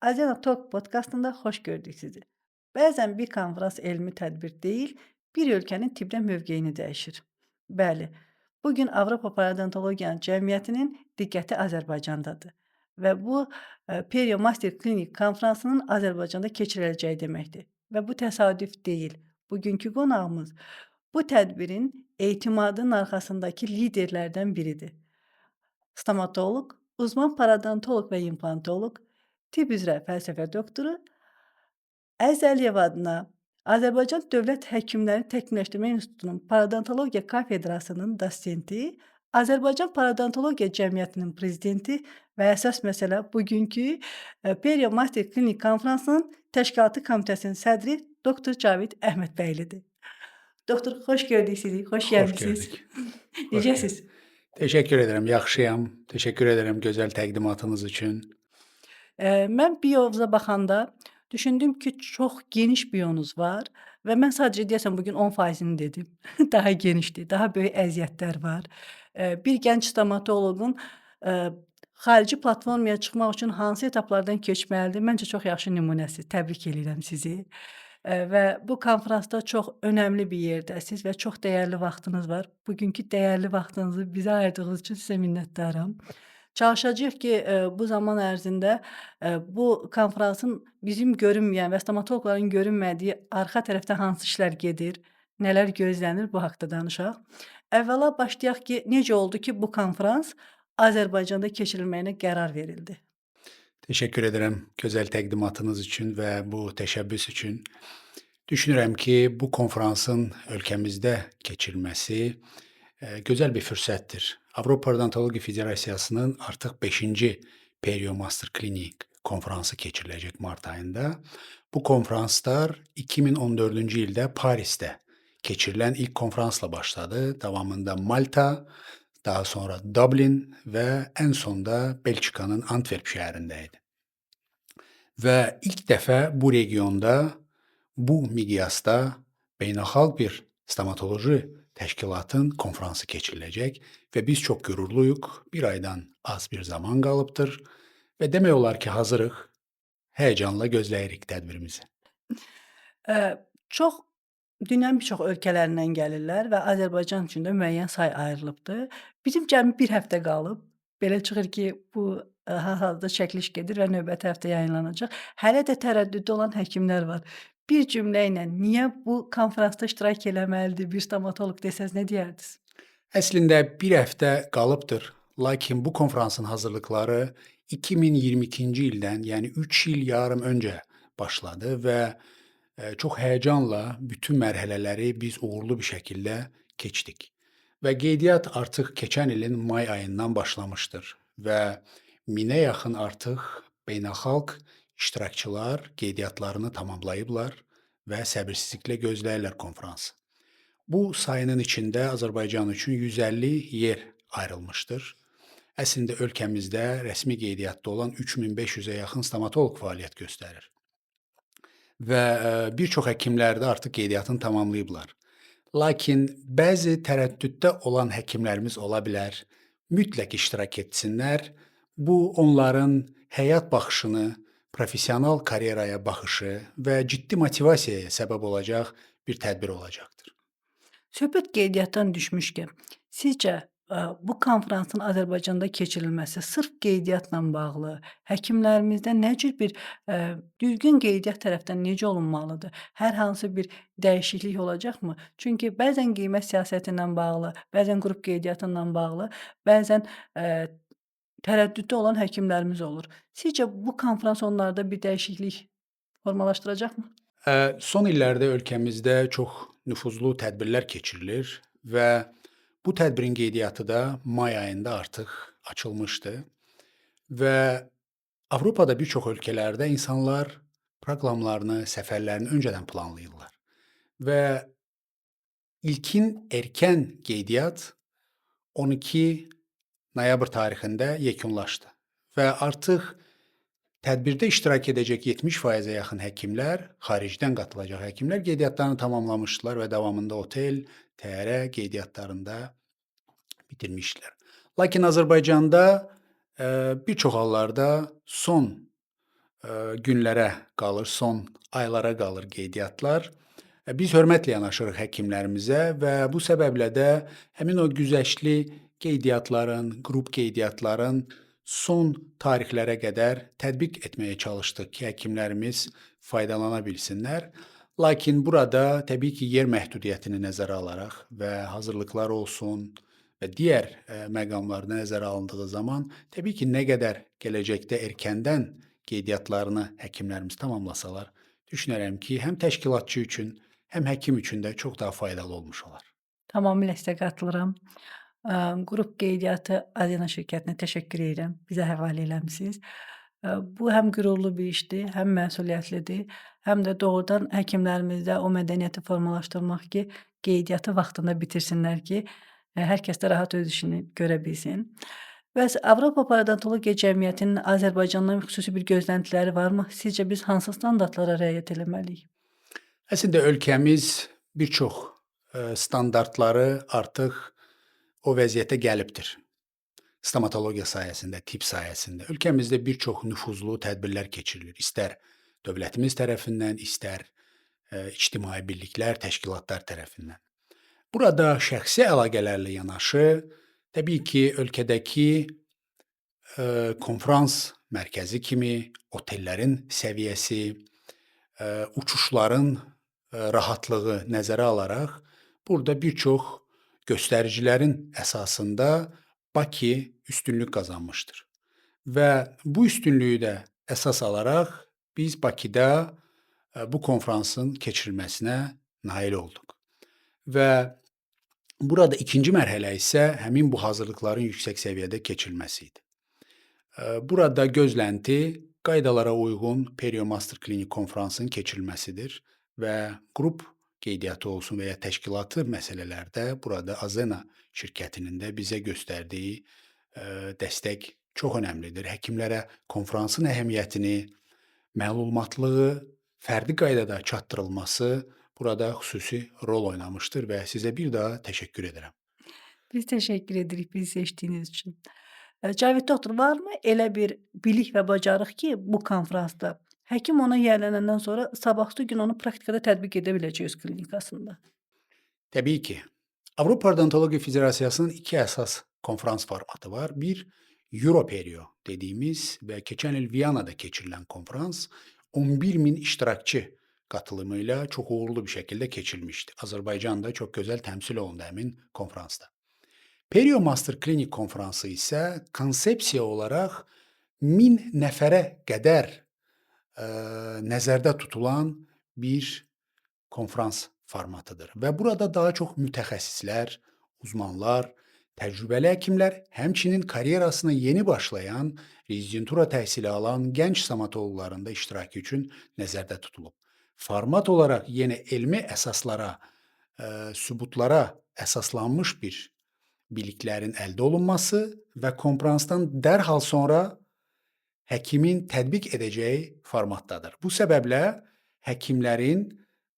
Azena Talk podkastında xoş gördük sizi. Bəzən bir konfrans elmi tədbir deyil, bir ölkənin tibbdə mövqeyini dəyişir. Bəli, bu gün Avropa Parodontologiya Cəmiyyətinin diqqəti Azərbaycandadır və bu Perio Master Klinik konfransının Azərbaycanda keçiriləcəyi deməkdir. Və bu təsadüf deyil. Bugünkü qonağımız bu tədbirin etimadının arxasındakı liderlərdən biridir. Stomatoloq, uzman parodontoloq və implantoloq, tibb üzrə fəlsəfə doktoru Əziz Əliyev adına Azərbaycan Dövlət Həkimləri Təkmilləşdirmə İnstitutunun Parodontologiya kafedrasının dosenti, Azərbaycan Parodontologiya Cəmiyyətinin prezidenti və əsas məsələ bugünkü Perio Master Klinik konfransının təşkilatı komitəsinin sədri doktor Cavid Əhmədbəylidir. Doktor, xoş gördük sizi, xoş Xoş gəlmisiniz. gördük. Xoş Necəsiz? Təşəkkür edirəm, yaxşıyam. Təşəkkür edirəm gözəl təqdimatınız üçün. Mən biovuza baxanda düşündüm ki, çox geniş biyonuz var və mən sadəcə deyəsən bu gün 10%-ni dedim. Daha genişdir, daha böyük əziyyətlər var. Bir gənc stomatoloqun xarici platformaya çıxmaq üçün hansı etaplardan keçməlidir? Məncə çox yaxşı nümunəsiz. Təbrik eləyirəm sizi. Və bu konfransda çox önəmli bir yerdəsiz və çox dəyərli vaxtınız var. Bugünkü dəyərli vaxtınızı bizə ayırdığınız üçün sizə minnətdaram. Çalışacağıq ki, bu zaman ərzində, bu konfransın bizim görünməyən və stomatoloqların görünmədiyi arxa tərəfdə hansı işlər gedir, nələr gözlənir, bu haqda danışaq. Əvvəla başlayaq ki, necə oldu ki, bu konfrans Azərbaycanda keçirilməyinə qərar verildi? Təşəkkür edirəm gözəl təqdimatınız üçün və bu təşəbbüs üçün. Düşünürəm ki, bu konfransın ölkəmizdə keçirilməsi gözəl bir fürsətdir. Avropa Parodontologiya Federasiyasının artıq 5-ci Perio Master Klinik konfransı keçiriləcək mart ayında. Bu konfranslar 2014-cü ildə Parisdə keçirilən ilk konfransla başladı. Davamında Malta, daha sonra Dublin və ən sonda Belçikanın Antwerp şəhərində idi. Və ilk dəfə bu regionda, bu miqyasda beynəlxalq bir stomatoloji təşkilatın konfransı keçiriləcək və biz çox qürurluyuq. Bir aydan az bir zaman qalıbdır və demək olar ki, hazırıq. Həyəcanla gözləyirik tədbirimizi. Çox dünyanın bir çox ölkələrindən gəlirlər və Azərbaycan üçün də müəyyən say ayrılıbdır. Bizim cəmi 1 həftə qalıb. Belə çıxır ki, bu hal-hazırda çəkiliş gedir və növbəti həftə yayımlanacaq. Hələ də tərəddüddə olan həkimlər var. Bir cümlə ilə niyə bu konfransda iştirak eləməlidir bir stomatoloq desəz nə deyərdiniz? Əslində bir həftə qalıbdır, lakin bu konfransın hazırlıqları 2022-ci ildən, yəni 3 il yarım öncə başladı və çox həyəcanla bütün mərhələləri biz uğurlu bir şəkildə keçdik. Və qeydiyyat artıq keçən ilin may ayından başlamışdır və 1000-ə yaxın artıq beynəlxalq iştirakçılar qeydiyyatlarını tamamlayıblar və səbirsizliklə gözləyirlər konfransı. Bu sayının içində Azərbaycan üçün 150 yer ayrılmışdır. Əslində ölkəmizdə rəsmi qeydiyyatda olan 3500-ə yaxın stomatoloq fəaliyyət göstərir. Və bir çox həkimlər də artıq qeydiyyatını tamamlayıblar. Lakin bəzi tərəddüddə olan həkimlərimiz ola bilər. Mütləq iştirak etsinlər. Bu onların həyat baxışını, professional karyeraya baxışı və ciddi motivasiyaya səbəb olacaq bir tədbir olacaqdır. Söhbət qeydiyyatdan düşmüşkən, sizcə, bu konfransın Azərbaycanda keçirilməsi sırf qeydiyyatla bağlı, həkimlərimizdə nə cür bir, düzgün qeydiyyat tərəfdən necə olunmalıdır? Hər hansı bir dəyişiklik olacaqmı? Çünki bəzən qiymət siyasəti ilə bağlı, bəzən qrup qeydiyyatı ilə bağlı, bəzən, tərəddüddə olan həkimlərimiz olur. Sizcə bu konfrans onlarda bir dəyişiklik formalaşdıracaqmı? Son illərdə ölkəmizdə çox nüfuzlu tədbirlər keçirilir və bu tədbirin qeydiyyatı da may ayında artıq açılmışdı və Avropada bir çox ölkələrdə insanlar proqramlarını, səfərlərini öncədən planlayırlar və ilkin erkən qeydiyyat 12 noyabr tarixində yekunlaşdı və artıq tədbirdə iştirak edəcək 70%-ə yaxın həkimlər, xaricdən qatılacaq həkimlər qeydiyyatlarını tamamlamışdılar və davamında otel, təyyarə qeydiyyatlarında bitirmişdilər. Lakin Azərbaycanda bir çox hallarda son günlərə qalır, son aylara qalır qeydiyyatlar. Biz hörmətlə yanaşırıq həkimlərimizə və bu səbəblə də həmin o güzəştli qeydiyyatların, qrup qeydiyyatların son tarixlərə qədər tətbiq etməyə çalışdıq ki, həkimlərimiz faydalana bilsinlər. Lakin burada təbii ki, yer məhdudiyyətini nəzərə alaraq və hazırlıqlar olsun və digər məqamlar nəzərə alındığı zaman təbii ki, nə qədər gələcəkdə erkəndən qeydiyyatlarını həkimlərimiz tamamlasalar, düşünürəm ki, həm təşkilatçı üçün, həm həkim üçün də çox daha faydalı olmuş olar. Tamamilə sizə qatılıram. Qrup qeydiyyatı Azena şirkətinə təşəkkür edirəm, bizə həvalə eləmisiniz. Bu həm qürurlu bir işdir, həm məsuliyyətlidir, həm də doğrudan həkimlərimizdə o mədəniyyəti formalaşdırmaq ki, qeydiyyatı vaxtında bitirsinlər ki, hər kəs də rahat öz işini görə bilsin. Bəs Avropa Parodontologiya Cəmiyyətinin Azərbaycandan xüsusi bir gözləntiləri varmı? Sizcə biz hansı standartlara riayət etməliyik? Əslində ölkəmiz bir çox standartları artıq o vəziyyətə gəlibdir. Stomatologiya sayəsində, tibb sayəsində. Ölkəmizdə bir çox nüfuzlu tədbirlər keçirilir. İstər dövlətimiz tərəfindən, istər ictimai birliklər, təşkilatlar tərəfindən. Burada şəxsi əlaqələrlə yanaşı, təbii ki, ölkədəki konfrans mərkəzi kimi otellərin səviyyəsi, uçuşların rahatlığı nəzərə alaraq, burada bir çox göstəricilərin əsasında Bakı üstünlük qazanmışdır. Və bu üstünlüyü də əsas alaraq biz Bakıda bu konfransın keçirilməsinə nail olduq. Və burada ikinci mərhələ isə həmin bu hazırlıqların yüksək səviyyədə keçirilməsi idi. Burada gözlənti qaydalara uyğun Perio Master Klinik konfransın keçirilməsidir və qrup qeydiyyatı olsun və ya təşkilatı məsələlərdə burada Azena şirkətinin də bizə göstərdiyi dəstək çox önəmlidir. Həkimlərə konfransın əhəmiyyətini, məlumatlığı fərdi qaydada çatdırılması burada xüsusi rol oynamışdır və sizə bir daha təşəkkür edirəm. Biz təşəkkür edirik bizi seçdiyiniz üçün. Cavid doktor, varmı elə bir bilik və bacarıq ki, bu konfransda həkim ona yiyələnəndən sonra sabahsı gün onu praktikada tətbiq edə biləcək öz klinikasında? Təbii ki, Avropa Parodontologiya Federasiyasının iki əsas konfrans formatı var. Bir, Europerio dediyimiz və keçən il Viyanada keçirilən konfrans 11.000 iştirakçı qatılımı ilə çox uğurlu bir şəkildə keçirilmişdi. Azərbaycan da çox gözəl təmsil olundu həmin konfransda. Perio Master Klinik konfransı isə konsepsiya olaraq 1000 nəfərə qədər nəzərdə tutulan bir konfrans formatıdır və burada daha çox mütəxəssislər, uzmanlar, təcrübəli həkimlər, həmçinin karyerasına yeni başlayan, rezidentura təhsili alan gənc stomatoloqların da iştirakı üçün nəzərdə tutulub. Format olaraq yenə elmi əsaslara, sübutlara əsaslanmış bir biliklərin əldə olunması və konfransdan dərhal sonra həkimin tətbiq edəcəyi formatdadır. Bu səbəblə həkimlərin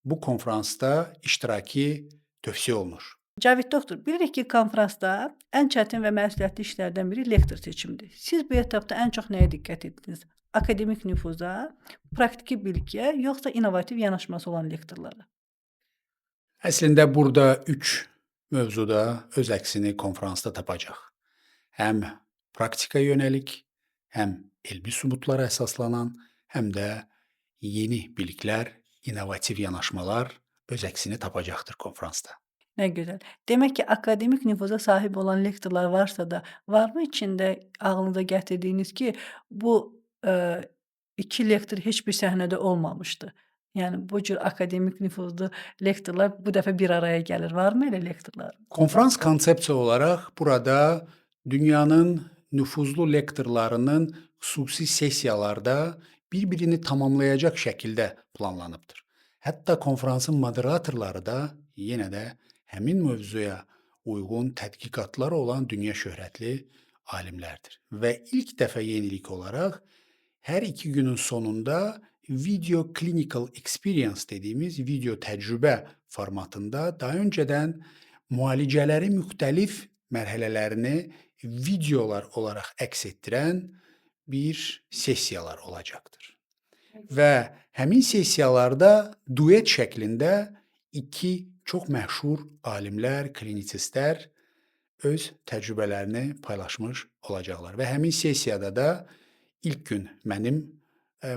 bu konfransda iştirakı tövsiyə olunur. Cavid doktor, bilirik ki, konfransda ən çətin və məsuliyyətli işlərdən biri lektor seçimidir. Siz bu etapda ən çox nəyə diqqət etdiniz? Akademik nüfuza, praktiki bilgiyə, yoxsa innovativ yanaşması olan lektorlara? Əslində burada 3 mövzuda öz əksini konfransda tapacaq. Həm praktika yönəlik, həm elmi sübutlara əsaslanan, həm də yeni biliklər, innovativ yanaşmalar öz əksini tapacaqdır konfransda. Nə gözəl. Demək ki, akademik nüfuza sahib olan lektorlar varsa da, varmı içində ağlınıza gətirdiyiniz ki, bu 2 lektor heç bir səhnədə olmamışdı? Yəni bu cür akademik nüfuzlu lektorlar bu dəfə bir araya gəlir. Varmı elə lektorlar? Konfrans konsepsiya olaraq burada dünyanın nüfuzlu lektorlarının xüsusi sessiyalarda bir-birini tamamlayacaq şəkildə planlanıbdır. Hətta konfransın moderatorları da yenə də həmin mövzuya uyğun tədqiqatları olan dünya şöhrətli alimlərdir. Və ilk dəfə yenilik olaraq hər 2 günün sonunda video clinical experience dediyimiz video təcrübə formatında daha öncədən müalicələri müxtəlif mərhələlərini videolar olaraq əks etdirən bir sessiyalar olacaqdır. və həmin sessiyalarda duet şəklində 2 çox məşhur alimlər, klinisistlər öz təcrübələrini paylaşmış olacaqlar və həmin sessiyada da ilk gün mənim,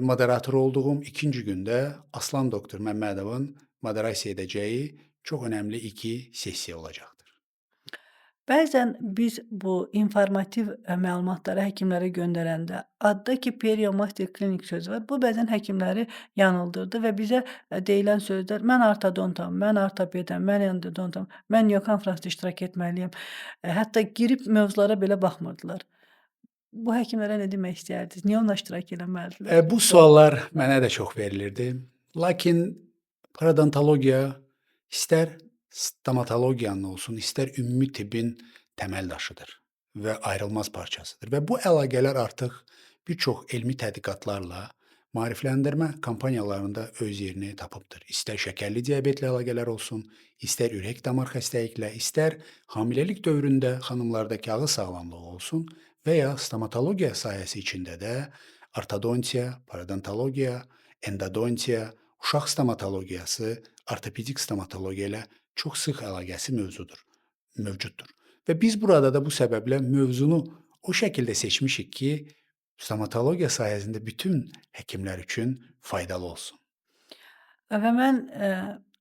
moderator olduğum, ikinci gün də Aslan doktor Məmmədovun moderasiya edəcəyi çox önəmli 2 sessiya olacaqdır. Bəzən biz bu informativ, məlumatları həkimlərə göndərəndə adda ki, Perio-Master Clinic sözü var. Bu bəzən həkimləri yanıldırdı və bizə, deyilən sözlər mən ortodontam, mən ortopedəm, mən endodontam, mən niyə konfransda iştirak etməliyəm? Hətta girib mövzulara belə baxmırdılar. Bu həkimlərə nə demək istəyərdiniz? Niyə onlar iştirak eləməlidirlər? Bu suallar mənə də çox verilirdi. Lakin parodontologiya istər stomatologiyanın olsun, istər ümumi tibbin təməl daşıdır və ayrılmaz parçasıdır və bu əlaqələr artıq bir çox elmi tədqiqatlarla maarifləndirmə kampaniyalarında öz yerini tapıbdır. İstər şəkərli diabetlə əlaqələr olsun, istər ürək-damar xəstəliklə, istər hamiləlik dövründə xanımlardakı ağız sağlamlığı olsun və ya stomatologiya sahəsi içində də ortodontiya, parodontologiya, endodontiya, uşaq stomatologiyası, ortopedik stomatologiya ilə çox sıx əlaqəsi mövcuddur. Və biz burada da bu səbəblə mövzunu o şəkildə seçmişik ki, stomatologiya sahəsində bütün həkimlər üçün faydalı olsun. Və mən,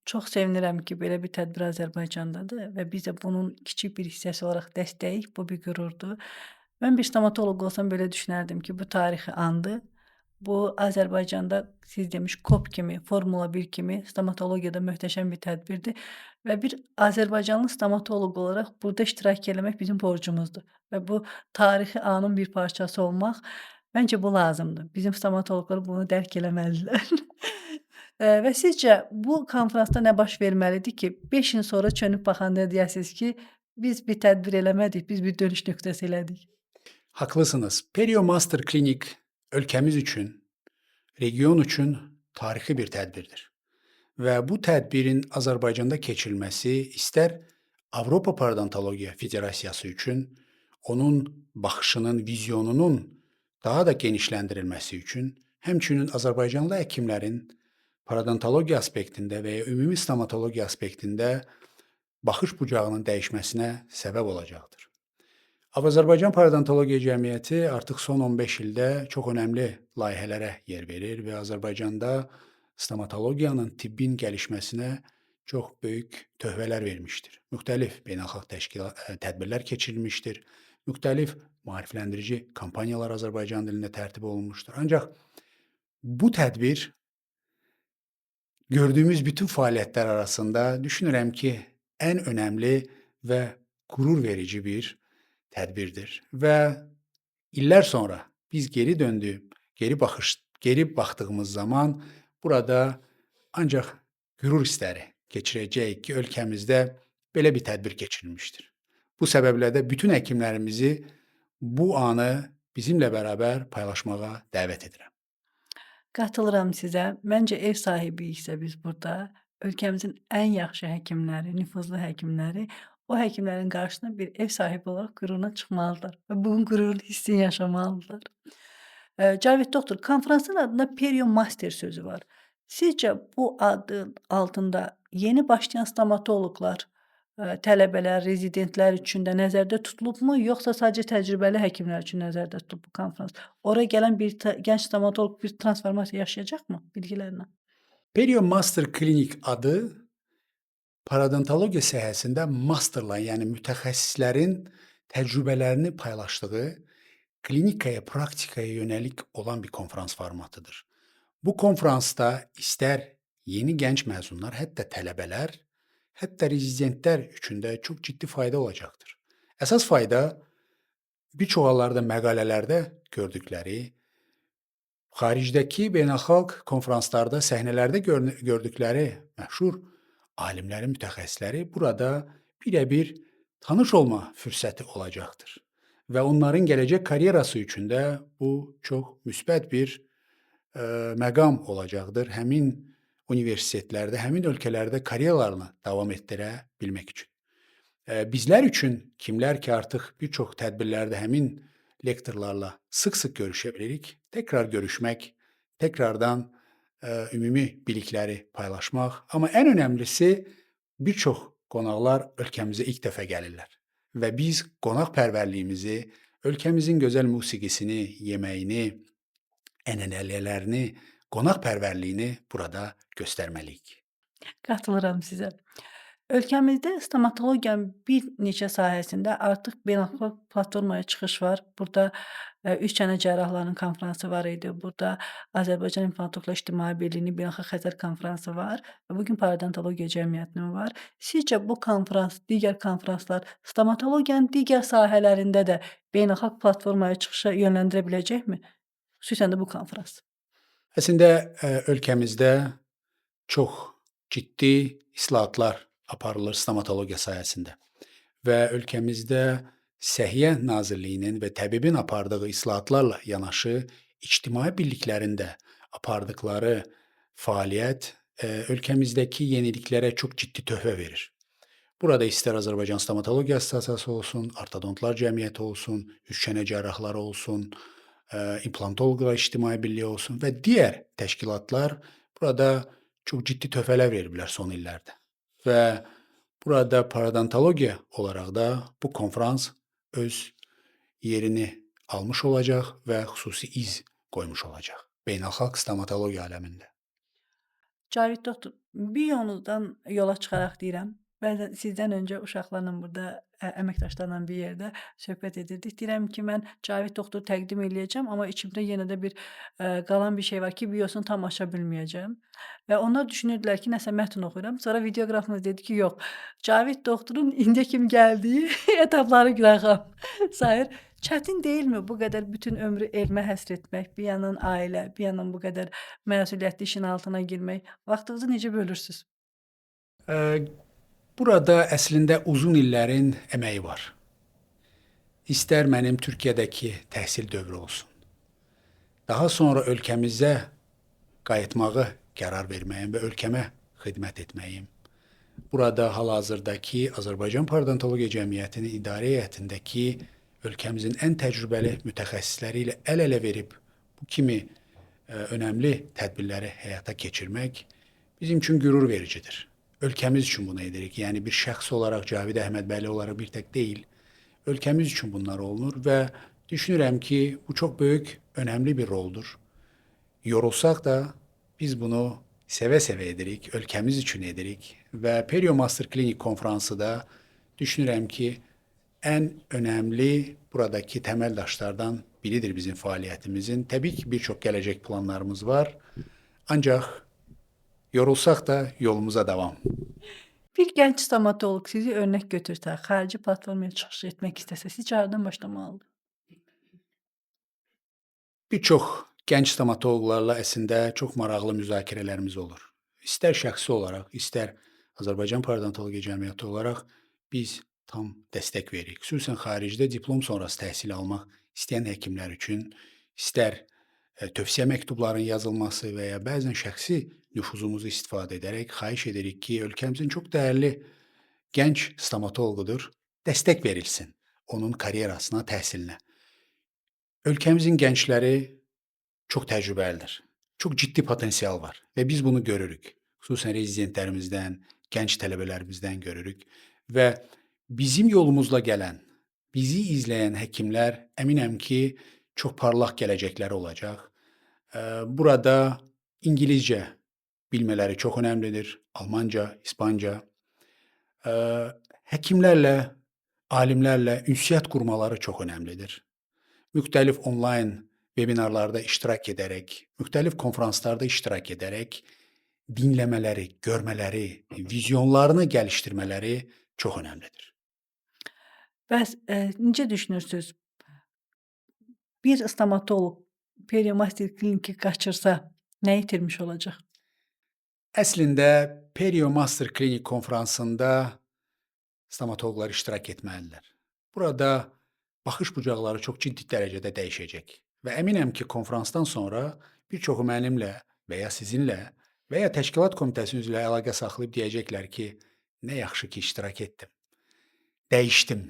çox sevinirəm ki, belə bir tədbir Azərbaycandadır və biz də bunun kiçik bir hissəsi olaraq dəstəyik. Bu bir qürurdur. Mən bir stomatoloq olsam belə düşünərdim ki, bu tarixi andır. Bu Azərbaycanda siz demiş KOP kimi, Formula 1 kimi stomatologiyada möhtəşəm bir tədbirdir və bir azərbaycanlı stomatoloq olaraq burada iştirak eləmək bizim borcumuzdur və bu tarixi anın bir parçası olmaq məncə bu lazımdır. Bizim stomatoloqlar bunu dərk eləməlidirlər. Və sizcə bu konfransda nə baş verməlidir ki, 5 il sonra çönüb baxanda deyəsiniz ki, biz bir tədbir eləmədik, biz bir dönüş nöqtəsi elədik? Haqlısınız. Perio Master Clinic ölkəmiz üçün, region üçün tarixi bir tədbirdir və bu tədbirin Azərbaycanda keçirilməsi istər Avropa Parodontologiya Federasiyası üçün, onun baxışının, vizyonunun daha da genişləndirilməsi üçün, həmçinin azərbaycanlı həkimlərin parodontologiya aspektində və ya ümumi stomatologiya aspektində baxış bucağının dəyişməsinə səbəb olacaqdır. Azərbaycan Parodontologiya Cəmiyyəti artıq son 15 ildə çox önəmli layihələrə yer verir və Azərbaycanda stomatologiyanın, tibbin gəlişməsinə çox böyük töhfələr vermişdir. Müxtəlif beynəlxalq tədbirlər keçirilmişdir. Müxtəlif maarifləndirici kampaniyalar Azərbaycan dilində tərtib olunmuşdur. Ancaq bu tədbir gördüyümüz bütün fəaliyyətlər arasında düşünürəm ki, ən önəmli və qürur verici bir tədbirdir və illər sonra biz geri baxdığımız zaman burada ancaq qürur hissləri keçirəcəyik ki, ölkəmizdə belə bir tədbir keçirilmişdir. Bu səbəblə də bütün həkimlərimizi bu anı bizimlə bərabər paylaşmağa dəvət edirəm. Qatılıram sizə. Məncə ev sahibiyiksə biz burada, ölkəmizin ən yaxşı həkimləri, nüfuzlu həkimləri o həkimlərin qarşısına bir ev sahibi olaraq qürurla çıxmalıdırlar və bunun qürurlu hissini yaşamalıdırlar. Cavit doktor, konfransın adında Perio Master sözü var. Sizcə bu adın altında yeni başlayan stomatoloqlar, tələbələr, rezidentlər üçün də nəzərdə tutulubmu, yoxsa sadəcə təcrübəli həkimlər üçün nəzərdə tutulub bu konfrans? Ora gələn bir gənc stomatoloq bir transformasiya yaşayacaqmı bilgilərlə? Perio Master Clinic adı parodontologiya sahəsində masterla, yəni mütəxəssislərin təcrübələrini paylaşdığı, klinikaya, praktikaya yönəlik olan bir konfrans formatıdır. Bu konfransda istər yeni gənc məzunlar, hətta tələbələr, hətta rezidentlər üçün də çox ciddi fayda olacaqdır. Əsas fayda bir çox hallarda məqalələrdə gördükləri, xaricdəki beynəlxalq konfranslarda, səhnələrdə gördükləri məşhur alimləri, mütəxəssisləri burada birə-bir tanış olma fürsəti olacaqdır və onların gələcək karyerası üçün də bu çox müsbət bir məqam olacaqdır. Həmin universitetlərdə, həmin ölkələrdə karyeralarını davam etdirə bilmək üçün. Bizlər üçün, kimlər ki, artıq bir çox tədbirlərdə həmin lektorlarla sıx-sıx görüşə bilirik, təkrar görüşmək Təkrardan, ümumi bilikləri paylaşmaq, amma ən önəmlisi bir çox qonaqlar ölkəmizə ilk dəfə gəlirlər və biz qonaqpərvərliyimizi, ölkəmizin gözəl musiqisini, yeməyini, ənənələrini, qonaqpərvərliyini burada göstərməliyik. Qatılıram sizə. Ölkəmizdə stomatologiyanın bir neçə sahəsində artıq beynəlxalq platformaya çıxış var. Burda, üç çənə cərrahlarının konfransı var idi. Burda Azərbaycan İmplantologiya İctimai Birliyinin Beynəlxalq Xəzər konfransı var və bu gün Parodontologiya Cəmiyyətinin var. Sizcə bu konfrans, digər konfranslar stomatologiyanın digər sahələrində də beynəlxalq platformaya çıxışa yönləndirə biləcəkmi? Xüsusən də bu konfrans. Əslində, ölkəmizdə çox ciddi islahatlar aparılır stomatologiya sahəsində və ölkəmizdə Səhiyyə Nazirliyinin və təbibin apardığı islahatlarla yanaşı ictimai birliklərin də apardıqları fəaliyyət, ölkəmizdəki yeniliklərə çox ciddi töhfə verir. Burada istər Azərbaycan Stomatologiya Assosiasiyası olsun, Ortodontlar Cəmiyyəti olsun, üççənə cərrahları olsun, İmplantoloqlar İctimai Birliyi olsun və digər təşkilatlar burada çox ciddi töhfələr veriblər son illərdə və burada parodontologiya olaraq da bu konfrans öz yerini almış olacaq və xüsusi iz qoymuş olacaq beynəlxalq stomatologiya aləmində. Cavid doktor, bir yolunuzdan yola çıxaraq deyirəm, bəzən sizdən öncə uşaqlarla burada, əməkdaşlarla bir yerdə söhbət edirdik. Deyirəm ki, mən Cavid doktoru təqdim eləyəcəm, amma içimdə yenə də bir, qalan bir şey var ki, videosunu tam aça bilməyəcəm və onlar düşünürdülər ki, nəsə mətn oxuyuram. Sonra videoqrafımız dedi ki, yox, Cavid doktorun indiyə kimi gəldiyi etapları rəqəm sayır. Çətin deyilmi bu qədər bütün ömrü elmə həsr etmək, bir yandan ailə, bir yandan bu qədər məsuliyyətli işin altına girmək? Vaxtınızı necə bölürsüz? Eee, Burada əslində uzun illərin əməyi var. İstər mənim Türkiyədəki təhsil dövrü olsun. Daha sonra ölkəmizə qayıtmağı qərar verməyim və ölkəmə xidmət etməyim. Burada hal-hazırdakı Azərbaycan Parodontologiya Cəmiyyətinin idarə heyətindəki ölkəmizin ən təcrübəli mütəxəssisləri ilə əl-ələ verib bu kimi önəmli tədbirləri həyata keçirmək bizim üçün qürur vericidir. Ölkəmiz üçün bunu edirik. Yəni bir şəxs olaraq Cavid Əhmədbəyli olaraq bir tək deyil, ölkəmiz üçün bunlar olunur və düşünürəm ki, bu çox böyük, önəmli bir roldur. Yorulsaq da biz bunu sevə-sevə edirik, ölkəmiz üçün edirik və Perio Master Klinik konfransı da düşünürəm ki, ən önəmli buradakı təməl daşlardan biridir bizim fəaliyyətimizin. Təbii ki, bir çox gələcək planlarımız var. Ancaq yorulsaq da yolumuza davam. Bir gənc stomatoloq sizi örnək götürsə, xarici platformaya çıxış etmək istəsə, sizcə hardan başlamalıdır? Bir çox gənc stomatoloqlarla əslində çox maraqlı müzakirələrimiz olur. İstər şəxsi olaraq, istər Azərbaycan Parodontologiya Cəmiyyəti olaraq biz tam dəstək veririk. Xüsusən xaricdə diplom sonrası təhsil almaq istəyən həkimlər üçün istər tövsiyə məktublarının yazılması və ya bəzən şəxsi nüfuzumuzu istifadə edərək xahiş edirik ki, ölkəmizin çox dəyərli gənc stomatoloqudur, dəstək verilsin onun karyerasına, təhsilinə. Ölkəmizin gəncləri çox təcrübəlidir. Çox ciddi potensial var və biz bunu görürük. Xüsusən rezidentlərimizdən, gənc tələbələrimizdən görürük və bizim yolumuzla gələn, bizi izləyən həkimlər əminəm ki, çox parlaq gələcəkləri olacaq. Burada ingiliscə bilmələri çox önəmlidir, almanca, ispanca. Həkimlərlə, alimlərlə ünsiyyət qurmaları çox önəmlidir. Müxtəlif onlayn vebinarlarda iştirak edərək, müxtəlif konfranslarda iştirak edərək dinləmələri, görmələri, vizyonlarını gəlişdirmələri çox önəmlidir. Bəs, necə düşünürsüz? Bir stomatoloq Perio Master Klinik'i qaçırsa nə itirmiş olacaq? Əslində Perio Master Klinik konfransında stomatoloqlar iştirak etməlidirlər. Burada baxış bucaqları çox ciddi dərəcədə dəyişəcək və əminəm ki, konfransdan sonra bir çoxu mənimlə və ya sizinlə və ya təşkilat komitəsinin üzvü ilə əlaqə saxlayıb deyəcəklər ki, nə yaxşı ki, iştirak etdim. Dəyişdim.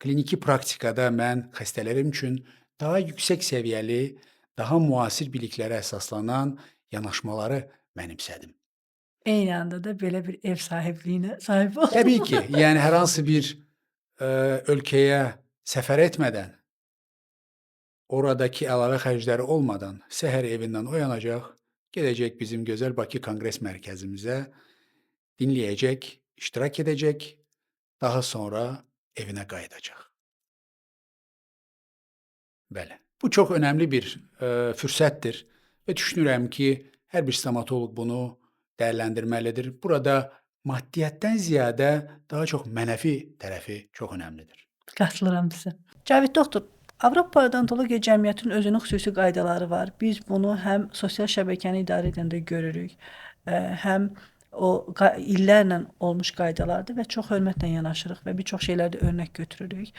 Kliniki praktikada mən xəstələrim üçün daha yüksək səviyyəli, daha müasir biliklərə əsaslanan yanaşmaları mənimsədim. Eyni anda da belə bir ev sahibliyinə sahib Təbii oldum. ki, yəni hər hansı bir, ölkəyə səfər etmədən, oradakı əlavə xərcləri olmadan səhər evindən oyanacaq, gedəcək bizim gözəl Bakı Konqres Mərkəzimizə, dinləyəcək, iştirak edəcək, daha sonra evinə qayıdacaq. Bəli, bu çox önəmli bir, fürsətdir və düşünürəm ki, hər bir stomatoloq bunu dəyərləndirməlidir. Burada maddiyyatdan ziyadə daha çox mənəvi tərəfi çox önəmlidir. Qatılıram sizə. Cavid doktor, Avropa Odontologiya Cəmiyyətinin özünün xüsusi qaydaları var. Biz bunu həm sosial şəbəkəni idarə edəndə görürük, həm o illərlə olmuş qaydalardır və çox hörmətlə yanaşırıq və bir çox şeylərdə örnək götürürük.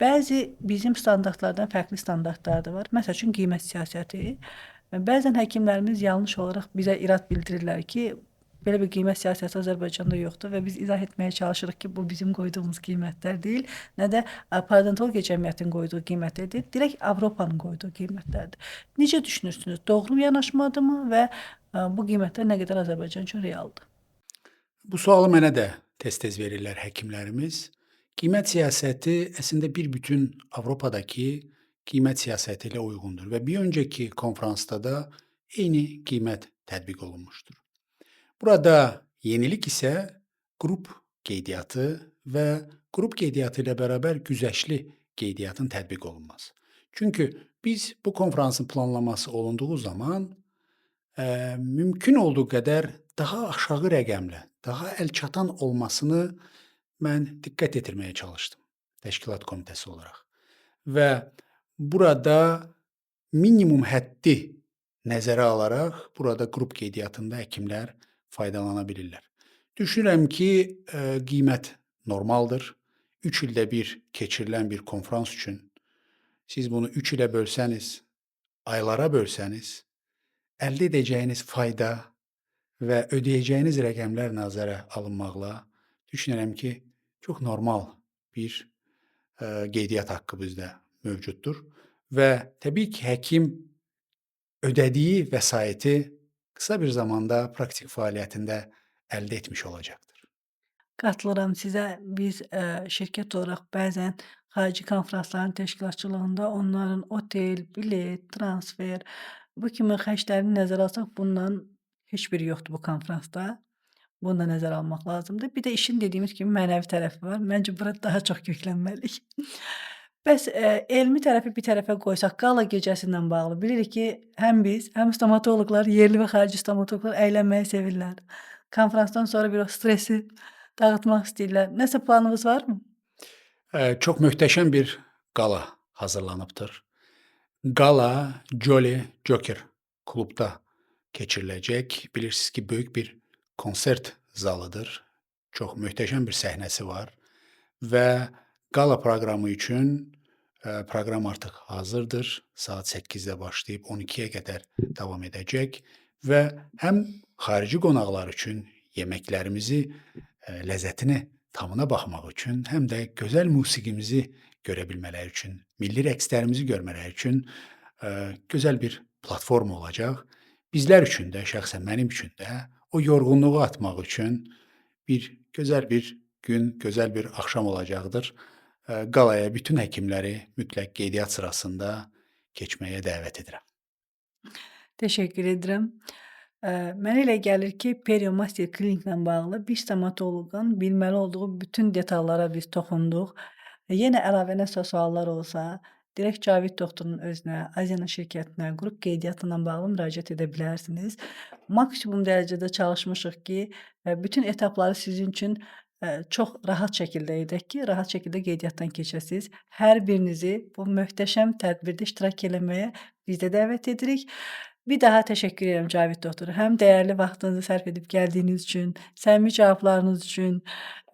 Bəzi bizim standartlardan fərqli standartlar da var. Məsəl üçün qiymət siyasəti. Bəzən həkimlərimiz yanlış olaraq bizə irad bildirirlər ki, belə bir qiymət siyasəti Azərbaycanda yoxdur və biz izah etməyə çalışırıq ki, bu bizim qoyduğumuz qiymətlər deyil, nə də Parodontologiya Cəmiyyətinin qoyduğu qiymətlərdir, direkt Avropanın qoyduğu qiymətlərdir. Necə düşünürsünüz? Doğru yanaşmadırmı və bu qiymətlər nə qədər Azərbaycan üçün realdır? Bu sualı mənə də tez-tez verirlər həkimlərimiz. Qiymət siyasəti əslində bir bütün Avropadakı qiymət siyasəti ilə uyğundur və bir öncəki konfransda da eyni qiymət tətbiq olunmuşdur. Burada yenilik isə qrup qeydiyyatı və qrup qeydiyyatı ilə bərabər güzəştli qeydiyyatın tətbiq olunması. Çünki biz bu konfransın planlaması olunduğu zaman mümkün olduğu qədər daha aşağı rəqəmlə, daha əlçatan olmasını mən diqqət yetirməyə çalışdım təşkilat komitəsi olaraq. Və burada minimum həddi nəzərə alaraq burada qrup qeydiyyatında həkimlər faydalana bilirlər. Düşünürəm ki, qiymət normaldır. 3 ildə bir keçirilən bir konfrans üçün siz bunu 3 ilə bölsəniz, aylara bölsəniz, əldə edəcəyiniz fayda və ödəyəcəyiniz rəqəmlər nəzərə alınmaqla düşünürəm ki, çox normal bir, qeydiyyat haqqı bizdə mövcuddur və təbii ki, həkim ödədiyi vəsaiti qısa bir zamanda praktik fəaliyyətində əldə etmiş olacaqdır. Qatılıram sizə. Biz, şirkət olaraq bəzən xarici konfransların təşkilatçılığında onların otel, bilet, transfer, bu kimi xərclərini nəzərə alsaq bundan heç biri yoxdur bu konfransda. Bunu da nəzərə almaq lazımdır. Bir də işin dediyimiz kimi mənəvi tərəfi var. Məncə bura daha çox köklənməliyik. Bəs, elmi tərəfi bir tərəfə qoysaq, qala gecəsi ilə bağlı bilirik ki, həm biz, həm stomatoloqlar, yerli və xarici stomatoloqlar əylənməyi sevirlər. Konfransdan sonra bir o stressi dağıtmaq istəyirlər. Nəsə planınız varmı? Çox möhtəşəm bir qala hazırlanıbdır. Qala Jolly Joker klubda keçiriləcək. Bilirsiniz ki, böyük bir konsert zalıdır. Çox möhtəşəm bir səhnəsi var və qala proqramı üçün, proqram artıq hazırdır. Saat 8-də başlayıb 12-yə qədər davam edəcək və həm xarici qonaqlar üçün yeməklərimizi, ləzzətini tamına baxmaq üçün, həm də gözəl musiqimizi görə bilmələri üçün, milli rəqslərimizi görmələri üçün, gözəl bir platforma olacaq. Bizlər üçün də, şəxsən mənim üçün də o yorğunluğu atmaq üçün gözəl bir gün, gözəl bir axşam olacaqdır. Qalaya bütün həkimləri mütləq qeydiyyat sırasında keçməyə dəvət edirəm. Təşəkkür edirəm. Mənə elə gəlir ki, Periomaster Kliniklə bağlı bir stomatoloqun bilməli olduğu bütün detallara biz toxunduq. Yenə əlavə nəsə suallar olsa, direkt Cavid doktorun özünə, Azena şirkətinə, qrup qeydiyyatı ilə bağlı müraciət edə bilərsiniz. Maksimum dərəcədə çalışmışıq ki, bütün etapları sizin üçün, çox rahat şəkildə edək ki, rahat şəkildə qeydiyyatdan keçəsiz. Hər birinizi bu möhtəşəm tədbirdə iştirak eləməyə biz də dəvət edirik. Bir daha təşəkkür edirəm Cavid doktor. Həm dəyərli vaxtınızı sərf edib gəldiyiniz üçün, səmimi cavablarınız üçün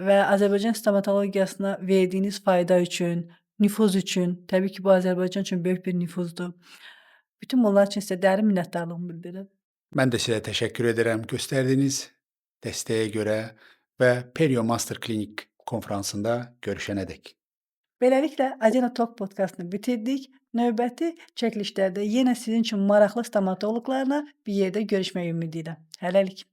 və Azərbaycan stomatologiyasına verdiyiniz fayda üçün, nüfuz üçün. Təbii ki, bu Azərbaycan üçün böyük bir nüfuzdur. Bütün bunlar üçün sizə dərin minnətdarlığımı bildirirəm. Mən də sizə təşəkkür edirəm göstərdiyiniz dəstəyə görə və Periomaster Klinik konfransında görüşənədək. Beləliklə, Azena Talk podkastını bitirdik. Növbəti çəkilişlərdə yenə sizin üçün maraqlı stomatoloqlarla bir yerdə görüşmək ümidi ilə. Hələlik.